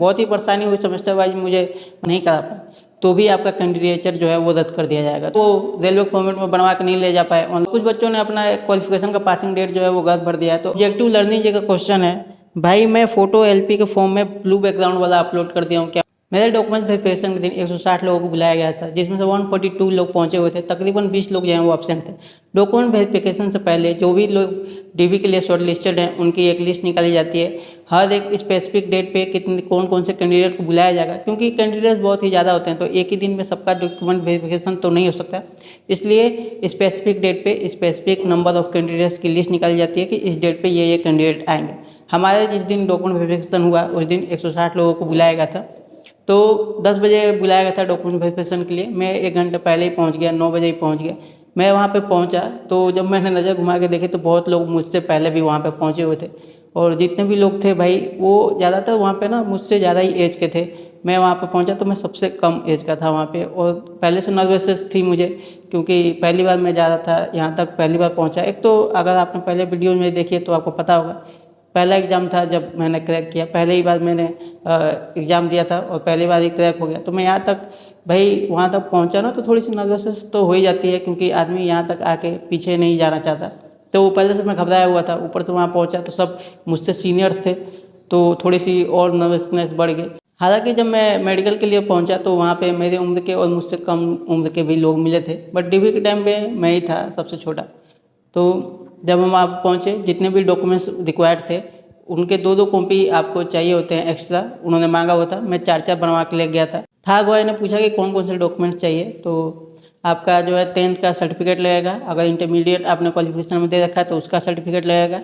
बहुत ही परेशानी हुई सेमेस्टर वाइज, मुझे नहीं करा पाए तो भी आपका कैंडिडेचर जो है वो रद्द कर दिया जाएगा। तो रेलवे फॉर्मेट में बनवा के नहीं ले जा पाए और कुछ बच्चों ने अपना क्वालिफिकेशन का पासिंग डेट जो है वो गलत भर दिया है। तो ऑब्जेक्टिव लर्निंग जी का क्वेश्चन है, भाई मैं फ़ोटो एलपी के फॉर्म में ब्लू बैकग्राउंड वाला अपलोड कर दिया हूँ, क्या मेरे डॉक्यूमेंट वेरिफिकेशन के दिन 160 लोगों को बुलाया गया था, जिसमें से 142 लोग पहुंचे हुए थे, तकरीबन 20 लोग जो हैं वो एब्सेंट थे। डॉक्यूमेंट वेरिफिकेशन से पहले जो भी लोग डीबी के लिए शॉर्ट लिस्टेड हैं उनकी एक लिस्ट निकाली जाती है। हर एक स्पेसिफिक डेट पे कितने कौन कौन से कैंडिडेट को बुलाया जाएगा, क्योंकि कैंडिडेट्स बहुत ही ज़्यादा होते हैं तो एक ही दिन में सबका डॉक्यूमेंट वेरिफिकेशन तो नहीं हो सकता। इसलिए स्पेसिफिक डेट पे स्पेसिफिक नंबर ऑफ कैंडिडेट्स की लिस्ट निकाली जाती है कि इस डेट पे ये कैंडिडेट आएंगे। हमारे जिस दिन डॉक्यूमेंट वेरिफिकेशन हुआ उस दिन 160 लोगों को बुलाया गया था। तो 10 बजे बुलाया गया था डॉक्यूमेंट वेरिफिकेशन के लिए। मैं 1 घंटे पहले ही पहुंच गया, 9 बजे ही पहुंच गया। मैं वहां पे पहुंचा तो जब मैंने नज़र घुमा के देखी तो बहुत लोग मुझसे पहले भी वहां पे पहुंचे हुए थे और जितने भी लोग थे भाई वो ज़्यादातर वहाँ पे ना मुझसे ज़्यादा ही एज के थे। मैं वहाँ पे पहुँचा तो मैं सबसे कम एज का था वहाँ पे और पहले से नर्वसनेस थी मुझे, क्योंकि पहली बार मैं जा रहा था यहाँ तक, पहली बार पहुँचा। एक तो अगर आपने पहले वीडियो में देखी है तो आपको पता होगा, पहला एग्ज़ाम था जब मैंने क्रैक किया, पहले ही बार मैंने एग्ज़ाम दिया था और पहली बार ही क्रैक हो गया। तो मैं यहाँ तक भाई वहाँ तक पहुँचा ना तो थोड़ी सी नर्वसनेस तो हो ही जाती है, क्योंकि आदमी यहाँ तक आके पीछे नहीं जाना चाहता। तो पहले से मैं घबराया हुआ था, ऊपर से वहाँ पहुँचा तो सब मुझसे सीनियर थे तो थोड़ी सी और नर्वसनेस बढ़ गई। हालांकि जब मैं मेडिकल के लिए पहुँचा तो वहाँ पे मेरे उम्र के और मुझसे कम उम्र के भी लोग मिले थे, बट डीबी के टाइम पे मैं ही था सबसे छोटा। तो जब हम आप पहुँचे, जितने भी डॉक्यूमेंट्स रिक्वायर्ड थे उनके 2-2 कॉपी आपको चाहिए होते हैं एक्स्ट्रा, उन्होंने मांगा हुआ था। मैं 4-4 बनवा के ले गया था बॉय ने पूछा कि कौन कौन से डॉक्यूमेंट्स चाहिए, तो आपका जो है 10th का सर्टिफिकेट लगेगा, अगर इंटरमीडिएट आपने क्वालिफिकेशन में दे रखा है तो उसका सर्टिफिकेट लगेगा,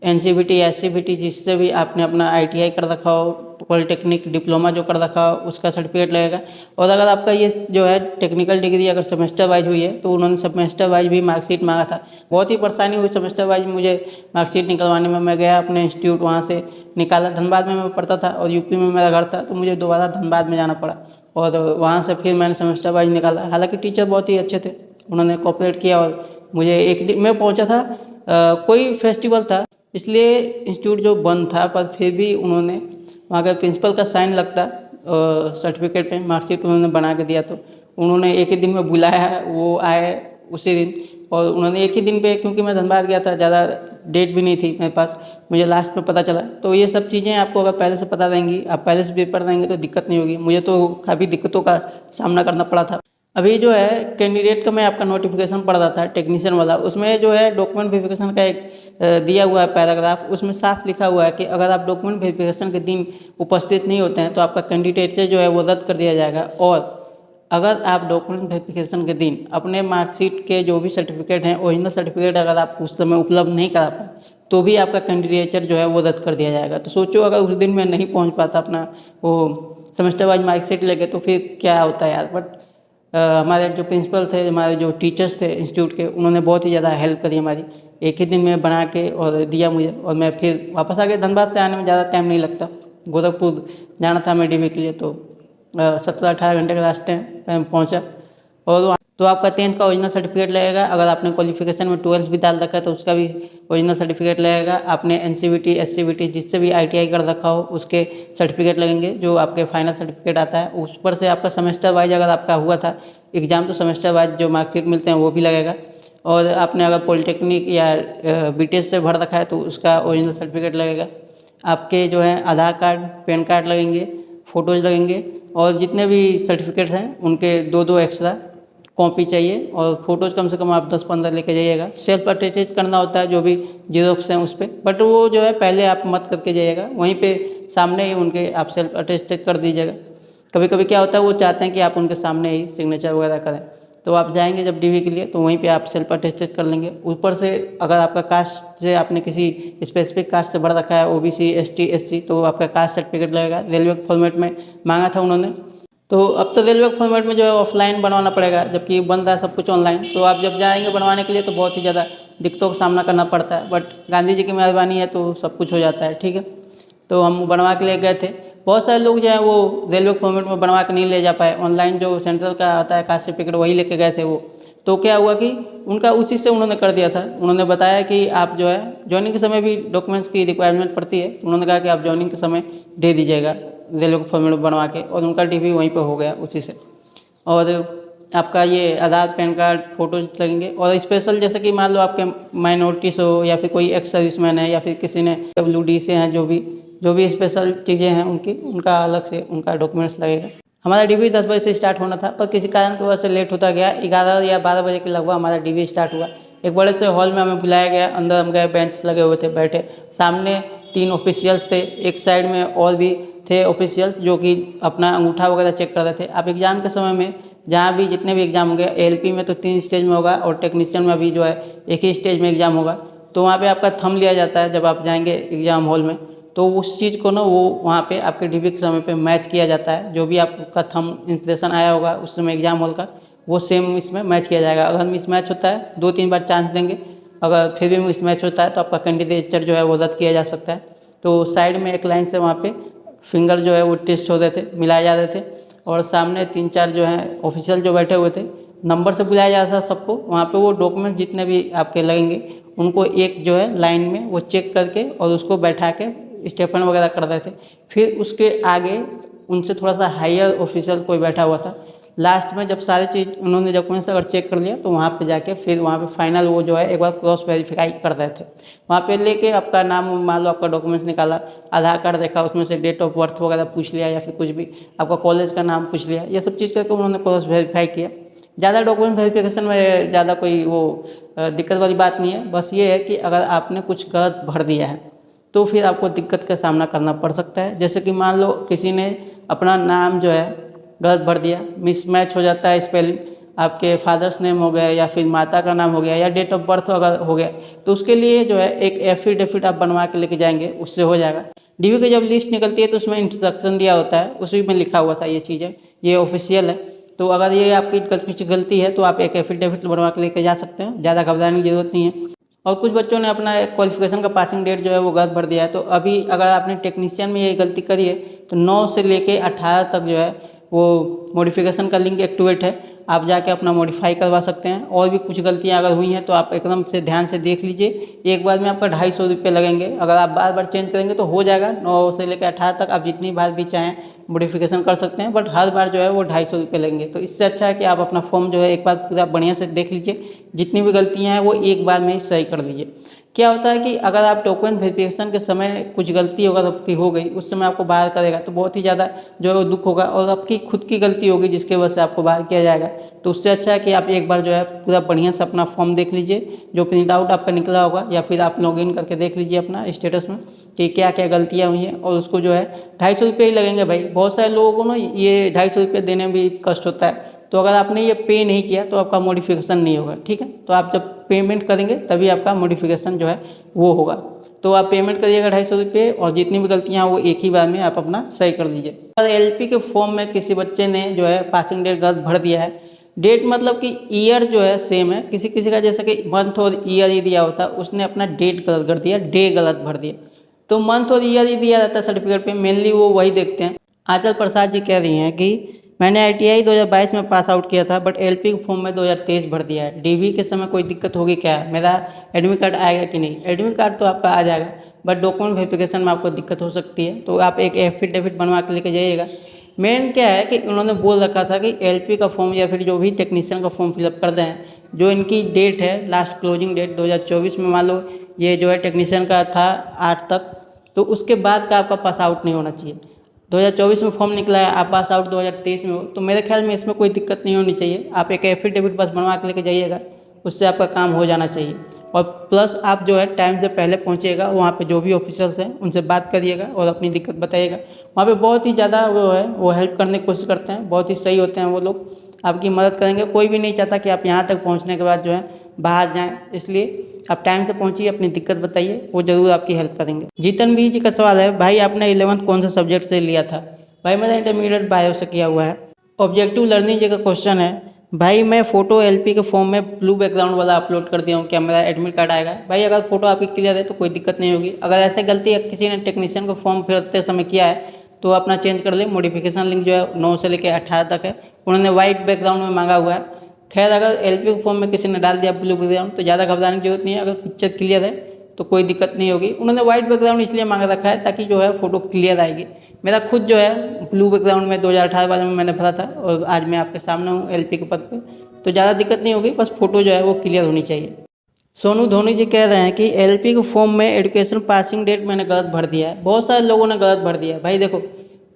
एनसीवीटी एससीवीटी जिससे भी आपने अपना आईटीआई कर रखा हो, पॉलिटेक्निक डिप्लोमा जो कर रखा हो उसका सर्टिफिकेट लगेगा। और अगर आपका ये जो है टेक्निकल डिग्री अगर सेमेस्टर वाइज हुई है तो उन्होंने सेमेस्टर वाइज भी मार्कशीट मांगा था। बहुत ही परेशानी हुई सेमेस्टर वाइज मुझे मार्कशीट निकलवाने में। मैं गया अपने इंस्टीट्यूट, वहाँ से निकाला। धनबाद में मैं पढ़ता था और यूपी में मेरा घर था, तो मुझे दोबारा धनबाद में जाना पड़ा और वहाँ से फिर मैंने सेमेस्टर वाइज निकाला। हालांकि टीचर बहुत ही अच्छे थे, उन्होंने कोऑपरेट किया और मुझे एक दिन मैं पहुँचा था, कोई फेस्टिवल था इसलिए इंस्टीट्यूट जो बंद था, पर फिर भी उन्होंने वहाँ के प्रिंसिपल का साइन लगता सर्टिफिकेट पे, मार्कशीट उन्होंने बना के दिया। तो उन्होंने एक ही दिन में बुलाया, वो आए उसी दिन और उन्होंने एक ही दिन पे, क्योंकि मैं धनबाद गया था, ज़्यादा डेट भी नहीं थी मेरे पास, मुझे लास्ट में पता चला। तो ये सब चीज़ें आपको अगर पहले से पता रहेंगी, आप पहले से पेपर देंगे तो दिक्कत नहीं होगी। मुझे तो काफ़ी दिक्कतों का सामना करना पड़ा था। अभी जो है कैंडिडेट का मैं आपका नोटिफिकेशन पढ़ रहा था टेक्नीशियन वाला, उसमें जो है डॉक्यूमेंट वेरिफिकेशन का एक दिया हुआ है पैराग्राफ, उसमें साफ लिखा हुआ है कि अगर आप डॉक्यूमेंट वेरिफिकेशन के दिन उपस्थित नहीं होते हैं तो आपका कैंडिडेट जो है वो रद्द कर दिया जाएगा। और अगर आप डॉक्यूमेंट वेरिफिकेशन के दिन अपने मार्कशीट के जो भी सर्टिफिकेट हैं, ओरिजिनल सर्टिफिकेट अगर आप उस समय उपलब्ध नहीं करा पाए तो भी आपका कैंडिडेचर जो है वो रद्द कर दिया जाएगा। तो सोचो अगर उस दिन मैं नहीं पहुंच पाता अपना वो सेमेस्टर वाइज मार्कशीट लेके तो फिर क्या होता है यार। बट हमारे जो प्रिंसिपल थे, हमारे जो टीचर्स थे इंस्टीट्यूट के, उन्होंने बहुत ही ज़्यादा हेल्प करी हमारी। एक ही दिन में बना के और दिया मुझे और मैं फिर वापस आ गया। धनबाद से आने में ज़्यादा टाइम नहीं लगता, गोरखपुर जाना था मैं डीबी के लिए, तो 17-18 घंटे के रास्ते में मैं पहुँचा। और वहाँ तो आपका 10th का ओरिजिनल सर्टिफिकेट लगेगा, अगर आपने क्वालिफिकेशन में 12th भी डाल रखा है तो उसका भी ओरिजिनल सर्टिफिकेट लगेगा। आपने एनसीवीटी एससीवीटी जिससे भी आईटीआई कर रखा हो उसके सर्टिफिकेट लगेंगे, जो आपके फाइनल सर्टिफिकेट आता है। उस पर से आपका सेमेस्टर वाइज अगर आपका हुआ था एग्ज़ाम तो सेमेस्टर वाइज जो मार्कशीट मिलते हैं वो भी लगेगा। और आपने अगर पॉलिटेक्निक या बीटीएस से भर रखा है तो उसका ओरिजिनल सर्टिफिकेट लगेगा। आपके जो है आधार कार्ड, पैन कार्ड लगेंगे, फ़ोटोज़ लगेंगे और जितने भी सर्टिफिकेट हैं उनके 2-2 एक्स्ट्रा कॉपी चाहिए और फ़ोटोज़ कम से कम आप 10-15 लेके जाइएगा। सेल्फ अटेस्टेड करना होता है जो भी जेरोक्स हैं उस पर, बट वो जो है पहले आप मत करके जाइएगा, वहीं पे सामने ही उनके आप सेल्फ अटेस्टेड कर दीजिएगा। कभी कभी क्या होता है वो चाहते हैं कि आप उनके सामने ही सिग्नेचर वगैरह करें, तो आप जाएंगे जब डीवी के लिए तो वहीं पे आप सेल्फ अटेस्टेड कर लेंगे। ऊपर से अगर आपका कास्ट से आपने किसी स्पेसिफिक कास्ट से भर रखा है, ओबीसी एसटी एससी, तो आपका कास्ट सर्टिफिकेट लगेगा। रेलवे फॉर्मेट में मांगा था उन्होंने, तो अब तो रेलवे फॉर्मेट में जो है ऑफलाइन बनवाना पड़ेगा, जबकि बन रहा है सब कुछ ऑनलाइन। तो आप जब जाएंगे बनवाने के लिए तो बहुत ही ज़्यादा दिक्कतों का सामना करना पड़ता है, बट गांधी जी की मेहरबानी है तो सब कुछ हो जाता है, ठीक है। तो हम बनवा के ले गए थे। बहुत सारे लोग जो है वो रेलवे फॉर्मेट में बनवा के नहीं ले जा पाए, ऑनलाइन जो सेंट्रल का आता है कास्ट सर्टिफिकेट वही लेके गए थे वो। तो क्या हुआ कि उनका उसी से उन्होंने कर दिया था। उन्होंने बताया कि आप जो है ज्वाइनिंग के समय भी डॉक्यूमेंट्स की रिक्वायरमेंट पड़ती है, उन्होंने कहा कि आप ज्वाइनिंग के समय दे दीजिएगा। रेलवे के फॉर्मेट में बनवा के, और उनका डीबी वहीं पे हो गया उसी से। और आपका ये आधार, पैन कार्ड, फोटोज लगेंगे। और स्पेशल जैसे कि मान लो आपके माइनॉरिटीज़ हो या फिर कोई एक्स सर्विसमैन है या फिर किसी ने WD से हैं, जो भी स्पेशल चीज़ें हैं उनकी, उनका अलग से उनका डॉक्यूमेंट्स लगेगा। हमारा डीबी 10 बजे से स्टार्ट होना था, पर किसी कारण की वजह से लेट होता गया। 11 या 12 बजे के लगभग हमारा डीबी स्टार्ट हुआ। एक बड़े से हॉल में हमें बुलाया गया, अंदर हम गए, बेंच लगे हुए थे, बैठे। सामने 3 ऑफिशियल्स थे, एक साइड में और भी थे ऑफिशियल्स जो कि अपना अंगूठा वगैरह चेक कर रहे थे। आप एग्ज़ाम के समय में जहाँ भी जितने भी एग्ज़ाम होंगे, ALP में तो 3 स्टेज में होगा और टेक्नीशियन में भी जो है एक ही स्टेज में एग्ज़ाम होगा। तो वहाँ पे आपका थंब लिया जाता है जब आप जाएंगे एग्ज़ाम हॉल में, तो उस चीज़ को ना वो वहाँ पे आपके डीबी के समय पे मैच किया जाता है। जो भी आपका थंब इंप्रेशन आया होगा उस समय एग्ज़ाम हॉल का, वो सेम इसमें मैच किया जाएगा। अगर मिसमैच होता है 2-3 बार चांस देंगे, अगर फिर भी मिसमैच होता है तो आपका कैंडिडेचर जो है वो रद्द किया जा सकता है। तो साइड में एक लाइन से वहाँ पे फिंगर जो है वो टेस्ट हो रहे थे, मिलाए जा रहे थे। और सामने 3-4 जो हैं ऑफिशियल जो बैठे हुए थे, नंबर से बुलाया जा रहा था सबको। वहाँ पे वो डॉक्यूमेंट जितने भी आपके लगेंगे उनको एक जो है लाइन में वो चेक करके और उसको बैठा के स्टेपन वगैरह कर रहे थे। फिर उसके आगे उनसे थोड़ा सा हायर ऑफिशियल कोई बैठा हुआ था। लास्ट में जब सारी चीज़ उन्होंने डॉक्यूमेंट्स अगर चेक कर लिया तो वहाँ पे जाके फिर वहाँ पे फाइनल वो जो है एक बार क्रॉस वेरीफाई कर रहे थे। वहाँ पे लेके आपका नाम, मान लो आपका डॉक्यूमेंट्स निकाला, आधार कार्ड देखा, उसमें से डेट ऑफ बर्थ वगैरह पूछ लिया या फिर कुछ भी आपका कॉलेज का नाम पूछ लिया, ये सब चीज़ करके उन्होंने क्रॉस वेरीफाई किया। ज़्यादा डॉक्यूमेंट वेरिफिकेशन में ज़्यादा कोई वो दिक्कत वाली बात नहीं है। बस ये है कि अगर आपने कुछ गलत भर दिया है तो फिर आपको दिक्कत का सामना करना पड़ सकता है। जैसे कि मान लो किसी ने अपना नाम जो है गलत भर दिया, मिसमैच हो जाता है स्पेलिंग, आपके फादर्स नेम हो गया या फिर माता का नाम हो गया या डेट ऑफ बर्थ अगर हो गया, तो उसके लिए जो है एक एफिडेविट आप बनवा के लेके जाएंगे, उससे हो जाएगा। डीबी की जब लिस्ट निकलती है तो उसमें इंस्ट्रक्शन दिया होता है, उसी में लिखा हुआ था ये चीज़ें, ये ऑफिशियल है। तो अगर ये आपकी कुछ गलती है तो आप एक एफिडेविट बनवा के लेके जा सकते हैं, ज़्यादा घबराने की जरूरत नहीं है। और कुछ बच्चों ने अपना क्वालिफिकेशन का पासिंग डेट जो है वो गलत भर दिया है। तो अभी अगर आपने टेक्नीशियन में ये गलती करी है तो 9 से लेके 18 तक जो है वो मॉडिफिकेशन का लिंक एक्टिवेट है, आप जाके अपना मॉडिफाई करवा सकते हैं। और भी कुछ गलतियां अगर हुई हैं तो आप एकदम से ध्यान से देख लीजिए। एक बार में आपका 250 रुपये लगेंगे, अगर आप बार बार चेंज करेंगे तो हो जाएगा। 9 से लेकर 18 तक आप जितनी बार भी चाहें मॉडिफिकेशन कर सकते हैं, बट हर बार जो है वो 250 रुपये लगेंगे। तो इससे अच्छा है कि आप अपना फॉर्म जो है एक बार पूरा बढ़िया से देख लीजिए, जितनी भी गलतियाँ हैं वो एक बार में ही सही कर लीजिए। क्या होता है कि अगर आप डॉक्यूमेंट वेरिफिकेशन के समय कुछ गलती अगर आपकी हो गई, उस समय आपको बाहर करेगा तो बहुत ही ज़्यादा जो है वो दुख होगा, और आपकी खुद की गलती होगी जिसके वजह से आपको बाहर किया जाएगा। तो उससे अच्छा है कि आप एक बार जो है पूरा बढ़िया से अपना फॉर्म देख लीजिए, जो प्रिंट आउट आपका निकला होगा, या फिर आप लॉगिन करके देख लीजिए अपना स्टेटस में कि क्या क्या गलतियाँ हुई हैं, और उसको जो है 250 रुपये ही लगेंगे भाई। बहुत सारे लोगों को ना ये 250 रुपये देने में भी कष्ट होता है। तो अगर आपने ये पे नहीं किया तो आपका मॉडिफिकेशन नहीं होगा, ठीक है। तो आप जब पेमेंट करेंगे तभी आपका मॉडिफिकेशन जो है वो होगा। तो आप पेमेंट करिएगा 250 रुपये, और जितनी भी गलतियाँ हैं वो एक ही बार में आप अपना सही कर दीजिए। अगर LP के फॉर्म में किसी बच्चे ने जो है पासिंग डेट गलत भर दिया है, डेट मतलब कि ईयर जो है सेम है, किसी किसी का जैसे कि मंथ और ईयर ही दिया होता है, उसने अपना डेट गलत कर दिया, डे गलत भर दिया। तो मंथ और ईयर ही दिया जाता है सर्टिफिकेट पे, मेनली वो वही देखते हैं। आंचल प्रसाद जी कह रही हैं कि मैंने ITI 2022 में पास आउट किया था, बट LP के फॉर्म में 2023 भर दिया है। DV के समय कोई दिक्कत होगी क्या, मेरा एडमिट कार्ड आएगा कि नहीं? एडमिट कार्ड तो आपका आ जाएगा, बट डॉक्यूमेंट वेरिफिकेशन में आपको दिक्कत हो सकती है। तो आप एक एफिडेविट बनवा के लेके जाइएगा। मेन क्या है कि उन्होंने बोल रखा था कि LP का फॉर्म या फिर जो भी टेक्नीशियन का फॉर्म फिलअप कर दें, जो इनकी डेट है लास्ट क्लोजिंग डेट 2024 में, मान लो ये जो है टेक्नीशियन का था 8 तक, तो उसके बाद का आपका पास आउट नहीं होना चाहिए। 2024 में फॉर्म निकला है, आप पास आउट 2023 में हो, तो मेरे ख्याल में इसमें कोई दिक्कत नहीं होनी चाहिए। आप एक एफिडेविट बस बनवा के लेके जाइएगा, उससे आपका काम हो जाना चाहिए। और प्लस आप जो है टाइम से पहले पहुंचिएगा, वहाँ पे जो भी ऑफिसर्स हैं उनसे बात करिएगा और अपनी दिक्कत बताइएगा। वहाँ पे बहुत ही ज़्यादा वो है वो हेल्प करने की कोशिश करते हैं, बहुत ही सही होते हैं वो लोग, आपकी मदद करेंगे। कोई भी नहीं चाहता कि आप यहाँ तक पहुँचने के बाद जो है बाहर जाएँ, इसलिए आप टाइम से पहुंचिए, अपनी दिक्कत बताइए, वो जरूर आपकी हेल्प करेंगे। जीतन भी जी का सवाल है, भाई आपने 11th कौन सा सब्जेक्ट से लिया था? भाई मेरा इंटरमीडिएट बायो से किया हुआ है। ऑब्जेक्टिव लर्निंग जी का क्वेश्चन है, भाई मैं फ़ोटो LP के फॉर्म में ब्लू बैकग्राउंड वाला अपलोड कर दिया हूँ, क्या मेरा एडमिट कार्ड आएगा? भाई अगर फोटो आपकी क्लियर है तो कोई दिक्कत नहीं होगी। अगर ऐसे गलती किसी ने टेक्नीशियन को फॉर्म भरते समय किया है तो अपना चेंज कर ले। मॉडिफिकेशन लिंक जो है 9 से लेकर 18 तक है, उन्होंने वाइट बैकग्राउंड में मांगा हुआ है। खैर अगर LP के फॉर्म में किसी ने डाल दिया ब्लू बैकग्राउंड तो ज़्यादा घबराने की जरूरत नहीं है। अगर पिक्चर क्लियर है तो कोई दिक्कत नहीं होगी। उन्होंने वाइट बैकग्राउंड इसलिए मांग रखा है ताकि जो है फ़ोटो क्लियर आएगी। मेरा खुद जो है ब्लू बैकग्राउंड में 2018 वाले में मैंने भरा था और आज मैं आपके सामने हूँ एलपी के पद पे, तो ज़्यादा दिक्कत नहीं होगी, बस फ़ोटो जो है वो क्लियर होनी चाहिए। सोनू धोनी जी कह रहे हैं कि एलपी के फॉर्म में एजुकेशन पासिंग डेट मैंने गलत भर दिया है। बहुत सारे लोगों ने गलत भर दिया है। भाई देखो,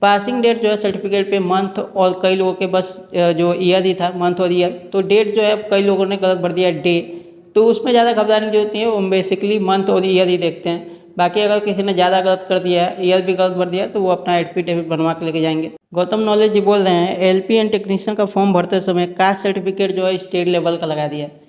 पासिंग डेट जो है सर्टिफिकेट पे मंथ और कई लोगों के बस जो ईयर ही था, मंथ और ईयर, तो डेट जो है कई लोगों ने गलत भर दिया है डे। तो उसमें ज़्यादा घबराने की जरूरत नहीं है, वो बेसिकली मंथ और ईयर ही देखते हैं। बाकी अगर किसी ने ज़्यादा गलत कर दिया है, ईयर भी गलत भर दिया है, तो वो अपना एफिडेविट बनवा के लेके जाएंगे। गौतम नॉलेज जी बोल रहे हैं एलपी एंड टेक्नीशियन का फॉर्म भरते समय कास्ट सर्टिफिकेट जो है स्टेट लेवल का लगा दिया है।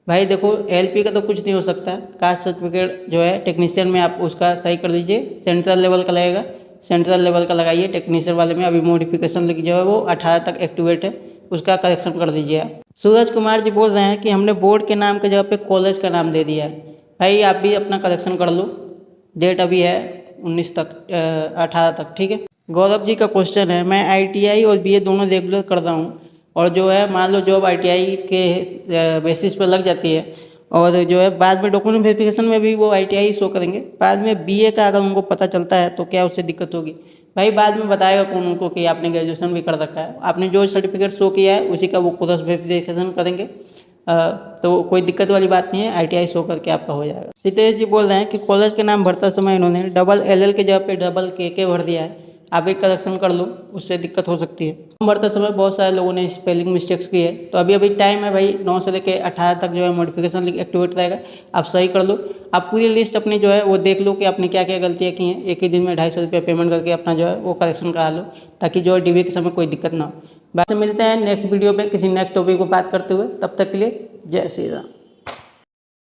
भाई देखो, एलपी का तो कुछ नहीं हो सकता, कास्ट सर्टिफिकेट जो है टेक्नीशियन में आप उसका सही कर दीजिए, सेंट्रल लेवल का लगेगा, सेंट्रल लेवल का लगाइए। टेक्नीशियन वाले में अभी मॉडिफिकेशन लिखी जो है वो 18 तक एक्टिवेट है, उसका करेक्शन कर दीजिए आप। सूरज कुमार जी बोल रहे हैं कि हमने बोर्ड के नाम के जगह पे कॉलेज का नाम दे दिया है। भाई आप भी अपना करेक्शन कर लो, डेट अभी है 19 तक 18 तक, ठीक है। गौरव जी का क्वेश्चन है, मैं आईटीआई और बीए दोनों रेगुलर कर रहा हूँ और जो है मान लो जॉब आईटीआई के बेसिस पर लग जाती है और जो है बाद में डॉक्यूमेंट वेरिफिकेशन में भी वो आईटीआई शो करेंगे, बाद में बीए का अगर उनको पता चलता है तो क्या उससे दिक्कत होगी? भाई बाद में बताएगा कौन उनको कि आपने ग्रेजुएशन भी कर रखा है, आपने जो सर्टिफिकेट शो किया है उसी का वो क्रॉस वेरिफिकेशन करेंगे। तो कोई दिक्कत वाली बात नहीं है, आईटीआई शो करके आपका हो जाएगा। सीतेश जी बोल रहे हैं कि कॉलेज के नाम भरते समय इन्होंने डबल एलएल के जगह पे डबल के भर दिया है, आप एक करेक्शन कर लो, उससे दिक्कत हो सकती है। फॉर्म भरते समय बहुत सारे लोगों ने स्पेलिंग मिस्टेक्स की है, तो अभी टाइम है भाई, 9 से लेकर 18 तक जो है मॉडिफिकेशन एक्टिवेट रहेगा, आप सही कर लो। आप पूरी लिस्ट अपनी जो है वो देख लो कि आपने क्या क्या गलतियाँ की हैं, एक ही दिन में 250 रुपये पेमेंट करके अपना जो है वो करेक्शन करा लो, ताकि जो है डीबी के समय कोई दिक्कत ना हो। बाद में मिलते हैं नेक्स्ट वीडियो पे किसी नेक्स्ट टॉपिक को बात करते हुए, तब तक के लिए जय श्री राम।